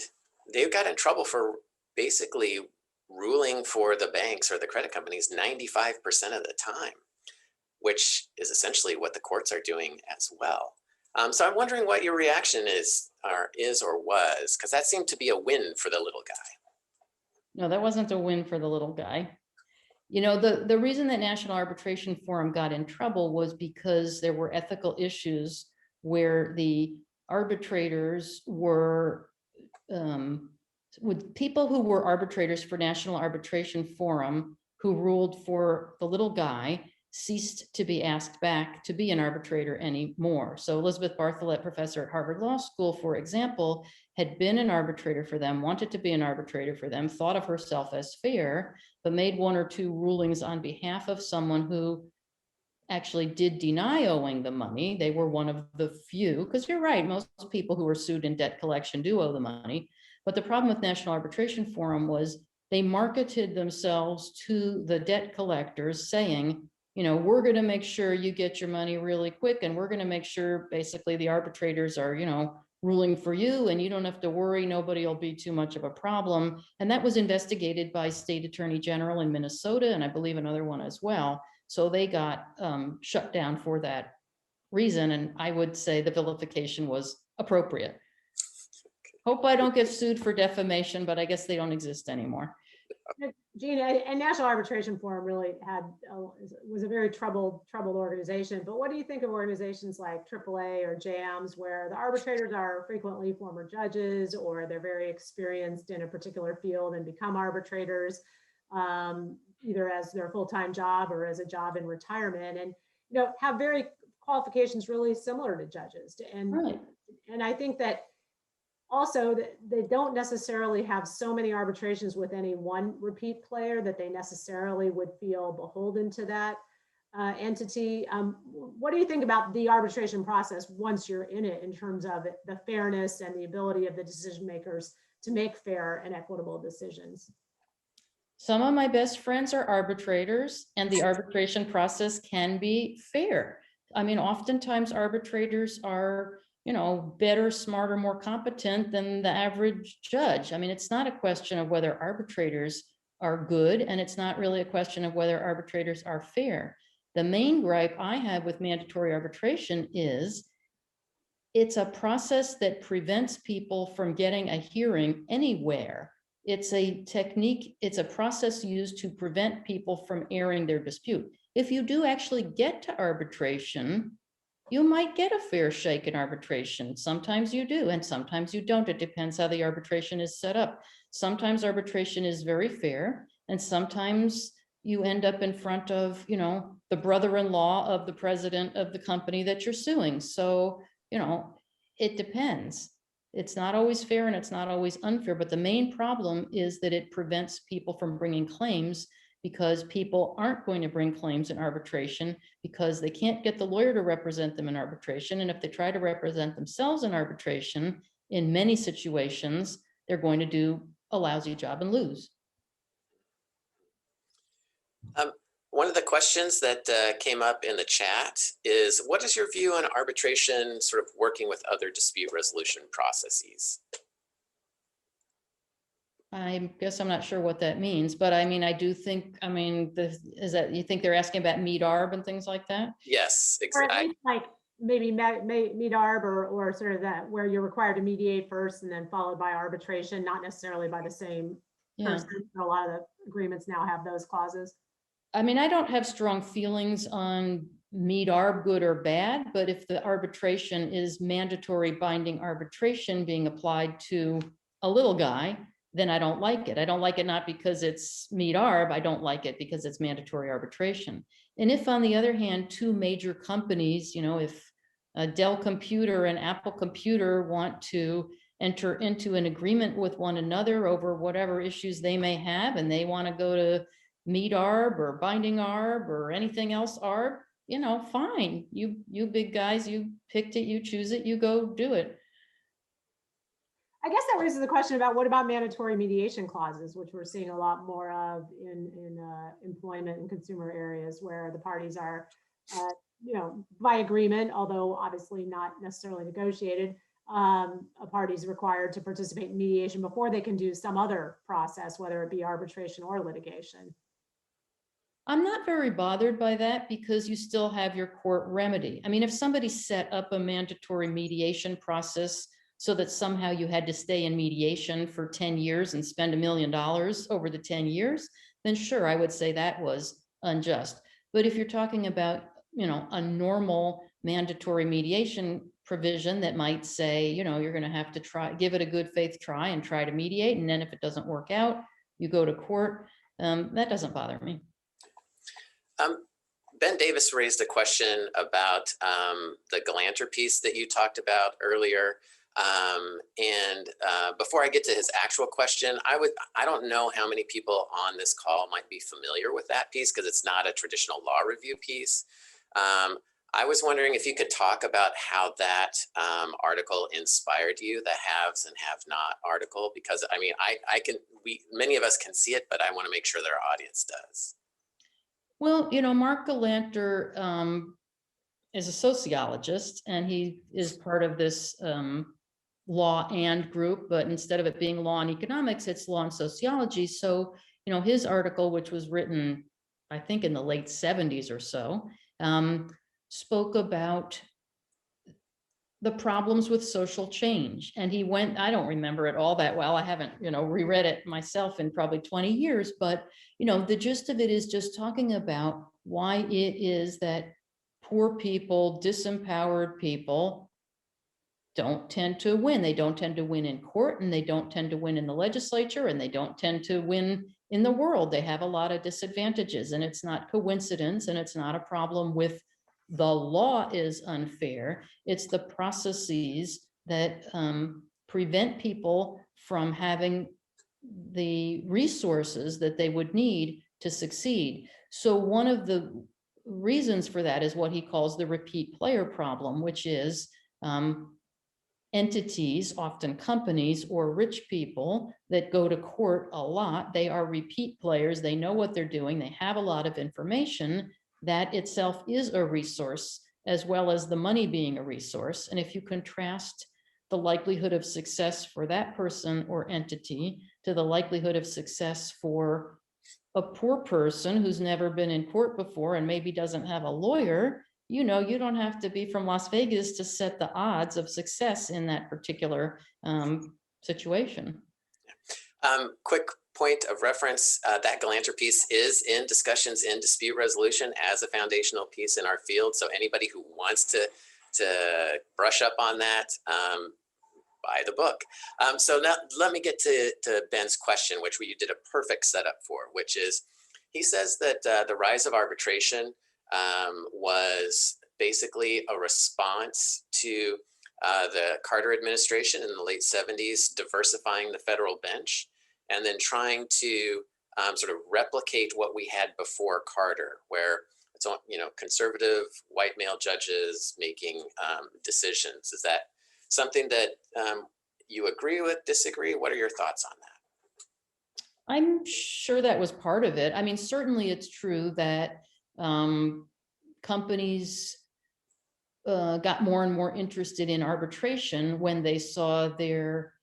they got in trouble for basically ruling for the banks or the credit companies 95% of the time, which is essentially what the courts are doing as well. So I'm wondering what your reaction is or was, because that seemed to be a win for the little guy. No, that wasn't a win for the little guy. The reason that National Arbitration Forum got in trouble was because there were ethical issues where the arbitrators were with people who were arbitrators for National Arbitration Forum who ruled for the little guy ceased to be asked back to be an arbitrator anymore. So Elizabeth Bartholet, professor at Harvard Law School, for example, had been an arbitrator for them, wanted to be an arbitrator for them, thought of herself as fair, but made one or two rulings on behalf of someone who actually did deny owing the money. They were one of the few, because you're right, most people who are sued in debt collection do owe the money. But the problem with National Arbitration Forum was they marketed themselves to the debt collectors saying, we're going to make sure you get your money really quick. And we're going to make sure basically the arbitrators are, ruling for you and you don't have to worry. Nobody will be too much of a problem. And that was investigated by State Attorney General in Minnesota, and I believe another one as well. So they got shut down for that reason. And I would say the vilification was appropriate. Hope I don't get sued for defamation, but I guess they don't exist anymore. Gina, and National Arbitration Forum really was a very troubled organization. But what do you think of organizations like AAA or JAMS, where the arbitrators are frequently former judges, or they're very experienced in a particular field and become arbitrators, either as their full-time job or as a job in retirement, and have very qualifications really similar to judges. And I think that also, they don't necessarily have so many arbitrations with any one repeat player that they necessarily would feel beholden to that entity. What do you think about the arbitration process once you're in it, in terms of the fairness and the ability of the decision makers to make fair and equitable decisions? Some of my best friends are arbitrators, and the arbitration process can be fair. I mean, oftentimes arbitrators are better, smarter, more competent than the average judge. I mean, it's not a question of whether arbitrators are good, and it's not really a question of whether arbitrators are fair. The main gripe I have with mandatory arbitration is it's a process that prevents people from getting a hearing anywhere. It's a technique, it's a process used to prevent people from airing their dispute. If you do actually get to arbitration, you might get a fair shake in arbitration. Sometimes you do, and sometimes you don't. It depends how the arbitration is set up. Sometimes arbitration is very fair, and sometimes you end up in front of, you know, the brother-in-law of the president of the company that you're suing. So, you know, it depends. It's not always fair and it's not always unfair, but the main problem is that it prevents people from bringing claims, because people aren't going to bring claims in arbitration because they can't get the lawyer to represent them in arbitration. And if they try to represent themselves in arbitration, in many situations, they're going to do a lousy job and lose. One of the questions that came up in the chat is, what is your view on arbitration sort of working with other dispute resolution processes? I guess I'm not sure what that means, but I mean, I do think, I mean, is that, you think they're asking about MEAD-ARB and things like that? Yes, Or at exactly. least like maybe MEAD-ARB or sort of that, where you're required to mediate first and then followed by arbitration, not necessarily by the same Yeah. person. A lot of the agreements now have those clauses. I mean, I don't have strong feelings on MEAD-ARB, good or bad, but if the arbitration is mandatory binding arbitration being applied to a little guy, then I don't like it. I don't like it not because it's MEAD-ARB, I don't like it because it's mandatory arbitration. And if, on the other hand, two major companies, you know, if Dell Computer and Apple Computer want to enter into an agreement with one another over whatever issues they may have, and they want to go to MEAD-ARB or binding ARB or anything else ARB, you know, fine. You big guys, you picked it, you choose it, you go do it. I guess that raises the question about what about mandatory mediation clauses, which we're seeing a lot more of in employment and consumer areas, where the parties are, you know, by agreement, although obviously not necessarily negotiated, a party's required to participate in mediation before they can do some other process, whether it be arbitration or litigation. I'm not very bothered by that because you still have your court remedy. I mean, if somebody set up a mandatory mediation process so that somehow you had to stay in mediation for 10 years and spend $1 million over the 10 years, then sure, I would say that was unjust. But if you're talking about, you know, a normal mandatory mediation provision that might say, you know, you're going to have to try, give it a good faith try and try to mediate. And then if it doesn't work out, you go to court. That doesn't bother me. Ben Davis raised a question about the Galanter piece that you talked about earlier. Before I get to his actual question, I don't know how many people on this call might be familiar with that piece because it's not a traditional law review piece. I was wondering if you could talk about how that article inspired you, the haves and have not article, because I mean, many of us can see it, but I want to make sure that our audience does. Well, you know, Mark Galanter is a sociologist, and he is part of this law and group, but instead of it being law and economics, it's law and sociology. So, you know, his article, which was written, I think in the late 70s or so, spoke about the problems with social change. And he went, I don't remember it all that well. I haven't, you know, reread it myself in probably 20 years, but, you know, the gist of it is just talking about why it is that poor people, disempowered people don't tend to win. They don't tend to win in court, and they don't tend to win in the legislature, and they don't tend to win in the world. They have a lot of disadvantages, and it's not coincidence, and it's not a problem with the law is unfair. It's the processes that prevent people from having the resources that they would need to succeed. So one of the reasons for that is what he calls the repeat player problem, which is entities, often companies or rich people that go to court a lot. They are repeat players. They know what they're doing. They have a lot of information. That itself is a resource, as well as the money being a resource. And if you contrast the likelihood of success for that person or entity to the likelihood of success for a poor person who's never been in court before and maybe doesn't have a lawyer, you know, you don't have to be from Las Vegas to set the odds of success in that particular situation. Quick point of reference, that Galanter piece is in Discussions in Dispute Resolution as a foundational piece in our field. So anybody who wants to brush up on that, buy the book. So now let me get to Ben's question, which you did a perfect setup for, which is, he says that the rise of arbitration was basically a response to the Carter administration in the late 70s, diversifying the federal bench, and then trying to sort of replicate what we had before Carter, where it's, you know, conservative white male judges making decisions. Is that something that you agree with, disagree? What are your thoughts on that? I'm sure that was part of it. I mean, certainly it's true that companies got more and more interested in arbitration when they saw their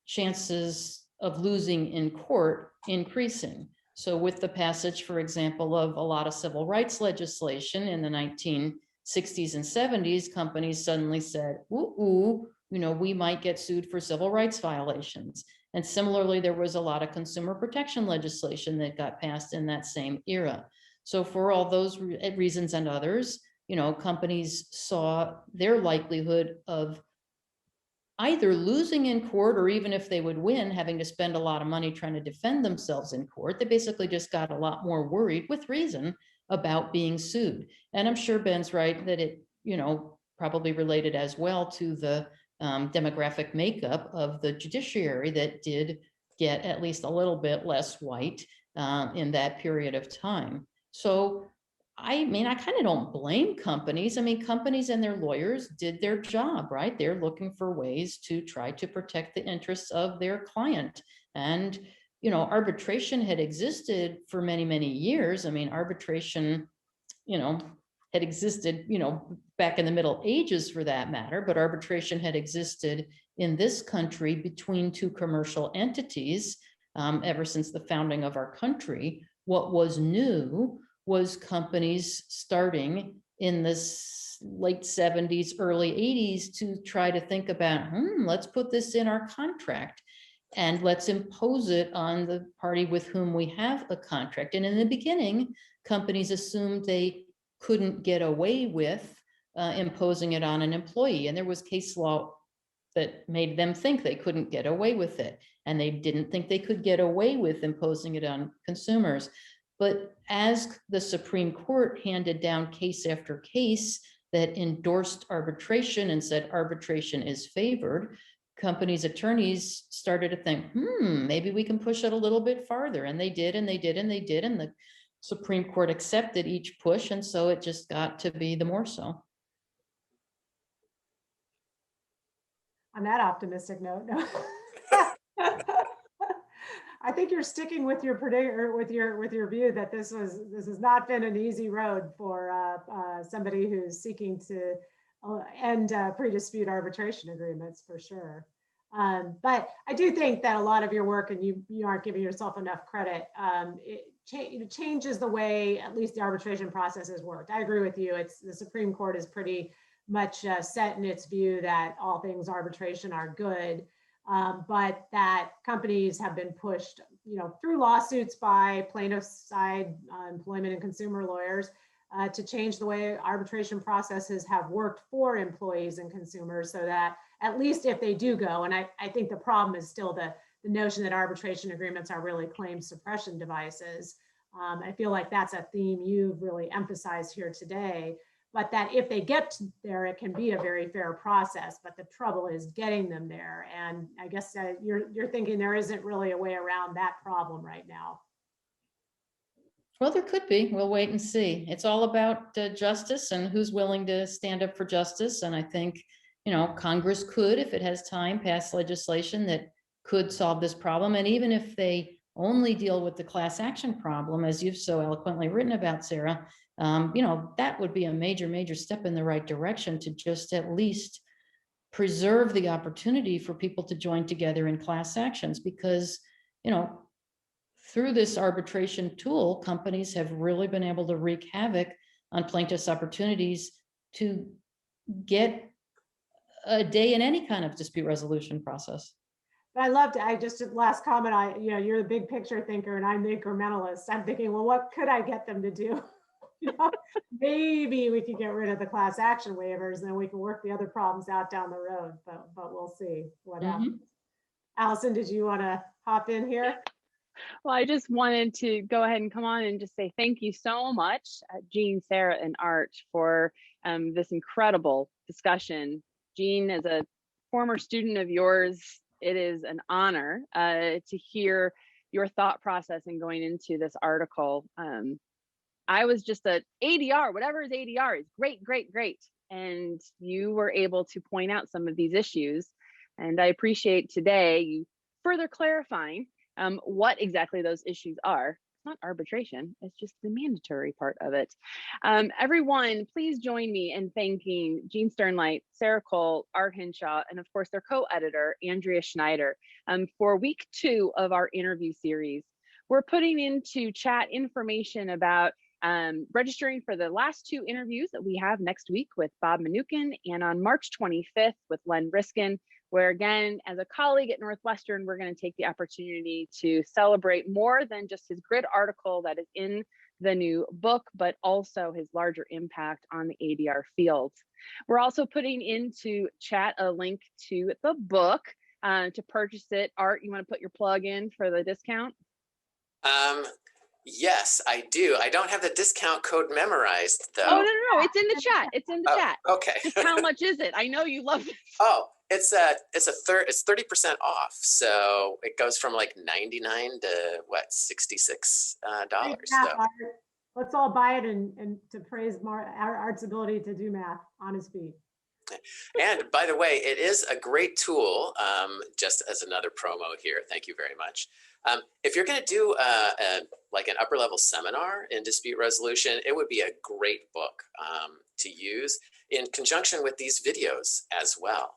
chances of losing in court increasing. So with the passage, for example, of a lot of civil rights legislation in the 1960s and 70s, companies suddenly said, ooh, you know, we might get sued for civil rights violations. And similarly, there was a lot of consumer protection legislation that got passed in that same era. So for all those reasons and others, you know, companies saw their likelihood of either losing in court, or even if they would win, having to spend a lot of money trying to defend themselves in court. They basically just got a lot more worried, with reason, about being sued. And I'm sure Ben's right that it, you know, probably related as well to the demographic makeup of the judiciary that did get at least a little bit less white in that period of time. So I mean, I kind of don't blame companies. I mean, companies and their lawyers did their job, right? They're looking for ways to try to protect the interests of their client. And, you know, arbitration had existed for many, many years. I mean, arbitration, you know, had existed, you know, back in the Middle Ages for that matter, but arbitration had existed in this country between two commercial entities ever since the founding of our country. What was new was companies starting in the late 70s, early 80s to try to think about, let's put this in our contract and let's impose it on the party with whom we have a contract. And in the beginning, companies assumed they couldn't get away with imposing it on an employee. And there was case law that made them think they couldn't get away with it. And they didn't think they could get away with imposing it on consumers. But as the Supreme Court handed down case after case that endorsed arbitration and said arbitration is favored, companies' attorneys started to think, maybe we can push it a little bit farther. And they did, and they did, and they did. And the Supreme Court accepted each push. And so it just got to be the more so. On that optimistic note, no. I think you're sticking with your with your view that this has not been an easy road for somebody who's seeking to end pre-dispute arbitration agreements, for sure. But I do think that a lot of your work, and you aren't giving yourself enough credit, it changes the way at least the arbitration process has worked. I agree with you. It's the Supreme Court is pretty much set in its view that all things arbitration are good. But that companies have been pushed, you know, through lawsuits by plaintiffs' side employment and consumer lawyers to change the way arbitration processes have worked for employees and consumers, so that at least if they do go, and I think the problem is still the notion that arbitration agreements are really claim suppression devices. I feel like that's a theme you've really emphasized here today. But that if they get there, it can be a very fair process. But the trouble is getting them there. And I guess you're thinking there isn't really a way around that problem right now. Well, there could be. We'll wait and see. It's all about justice and who's willing to stand up for justice. And I think, you know, Congress could, if it has time, pass legislation that could solve this problem. And even if they only deal with the class action problem, as you've so eloquently written about, Sarah, you know, that would be a major, major step in the right direction to just at least preserve the opportunity for people to join together in class actions. Because, you know, through this arbitration tool, companies have really been able to wreak havoc on plaintiffs' opportunities to get a day in any kind of dispute resolution process. I loved it. I just last comment. You're the big picture thinker and I'm the incrementalist. I'm thinking, well, what could I get them to do? Maybe we could get rid of the class action waivers, and then we can work the other problems out down the road. But we'll see what happens. Allison, did you want to hop in here? Well, I just wanted to go ahead and come on and just say thank you so much, Jean, Sarah, and Art, for this incredible discussion. Jean, as a former student of yours, it is an honor to hear your thought process in going into this article. I was just a ADR, whatever is ADR is great, great, great. And you were able to point out some of these issues. And I appreciate today you further clarifying what exactly those issues are. It's not arbitration, it's just the mandatory part of it. Everyone, please join me in thanking Jean Sternlight, Sarah Cole, Art Hinshaw, and of course their co-editor, Andrea Schneider, for week 2 of our interview series. We're putting into chat information about registering for the last 2 interviews that we have next week with Bob Mnookin and on March 25th with Len Riskin, where again, as a colleague at Northwestern, we're going to take the opportunity to celebrate more than just his grid article that is in the new book, but also his larger impact on the ADR field. We're also putting into chat a link to the book to purchase it. Art, you want to put your plug in for the discount? Yes, I do. I don't have the discount code memorized though. Oh, no, it's in the chat. It's in the chat. Okay. Just how much is it? I know you love it. Oh, it's 30% off. So it goes from like 99 to what, $66. So. Let's all buy it and to praise Art's ability to do math on his feet. And by the way, it is a great tool, just as another promo here. Thank you very much. If you're going to do like an upper level seminar in dispute resolution, it would be a great book to use in conjunction with these videos as well.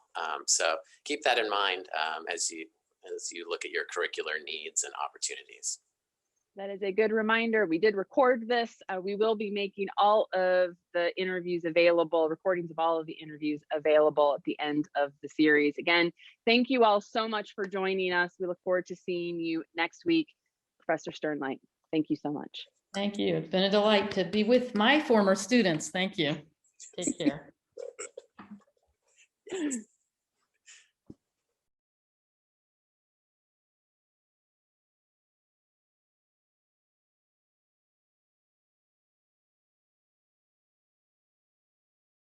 So keep that in mind as you look at your curricular needs and opportunities. That is a good reminder. We did record this. We will be making all of the interviews available, recordings of all of the interviews available at the end of the series. Again, thank you all so much for joining us. We look forward to seeing you next week. Professor Sternlight, thank you so much. Thank you. It's been a delight to be with my former students. Thank you. Take care.